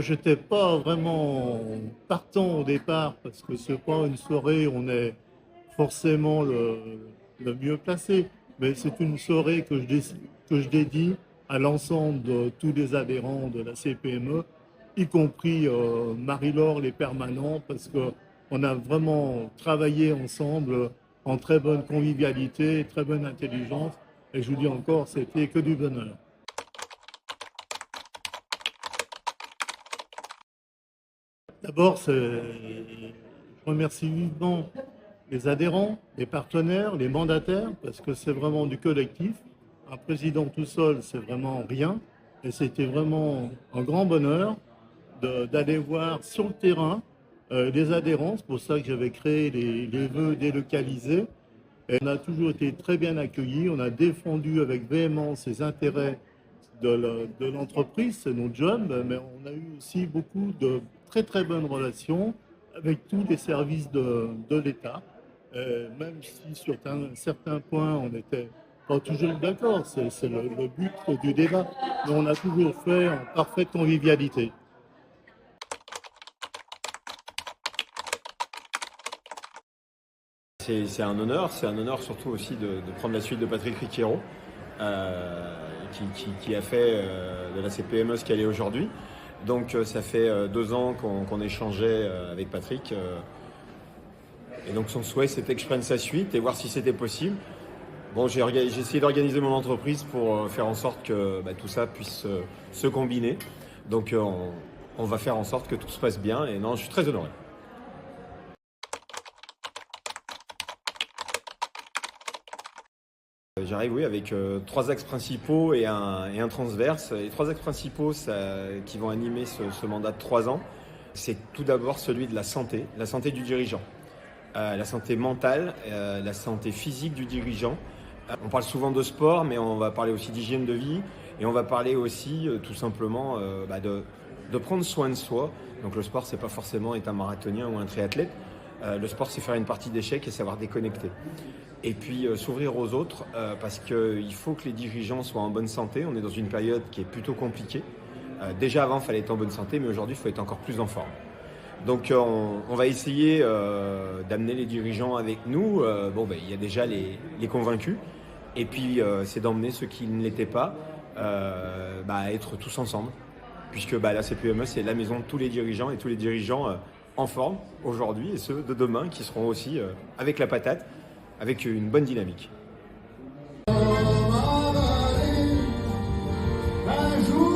Je n'étais pas vraiment partant au départ parce que c'est pas une soirée où on est forcément le mieux placé, mais c'est une soirée que je dédie à l'ensemble de tous les adhérents de la CPME, y compris Marie-Laure, les permanents, parce qu'on a vraiment travaillé ensemble en très bonne convivialité, très bonne intelligence, et je vous dis encore, c'était que du bonheur. D'abord, je remercie vivement les adhérents, les partenaires, les mandataires, parce que c'est vraiment du collectif. Un président tout seul, c'est vraiment rien. Et c'était vraiment un grand bonheur d'aller voir sur le terrain les adhérents. C'est pour ça que j'avais créé les vœux délocalisés. Et on a toujours été très bien accueillis. On a défendu avec véhémence les intérêts de l'entreprise, c'est notre job, mais on a eu aussi beaucoup de très très bonnes relations avec tous les services de l'État, même si sur certains points on n'était pas toujours d'accord, c'est le but du débat, mais on a toujours fait en parfaite convivialité. C'est un honneur surtout aussi de prendre la suite de Patrick Riquero, qui a fait de la CPME ce qu'elle est aujourd'hui. Donc ça fait 2 ans qu'on échangeait avec Patrick. Et donc son souhait c'était que je prenne sa suite et voir si c'était possible. Bon, j'ai essayé d'organiser mon entreprise pour faire en sorte que tout ça puisse se combiner. Donc on va faire en sorte que tout se passe bien et non, je suis très honoré. J'arrive, oui, avec 3 axes principaux et un transverse. Les 3 axes principaux qui vont animer ce mandat de 3 ans, c'est tout d'abord celui de la santé du dirigeant. La santé mentale, la santé physique du dirigeant. On parle souvent de sport, mais on va parler aussi d'hygiène de vie et on va parler aussi tout simplement de prendre soin de soi. Donc le sport, c'est pas forcément être un marathonien ou un triathlète. Le sport, c'est faire une partie d'échecs et savoir déconnecter. Et puis s'ouvrir aux autres parce qu'il faut que les dirigeants soient en bonne santé. On est dans une période qui est plutôt compliquée. Déjà avant, il fallait être en bonne santé, mais aujourd'hui, il faut être encore plus en forme. Donc on va essayer d'amener les dirigeants avec nous. Il y a déjà les convaincus. Et puis c'est d'emmener ceux qui ne l'étaient pas à être tous ensemble. Puisque la CPME, c'est la maison de tous les dirigeants et tous les dirigeants en forme aujourd'hui et ceux de demain qui seront aussi avec la patate, avec une bonne dynamique. Un jour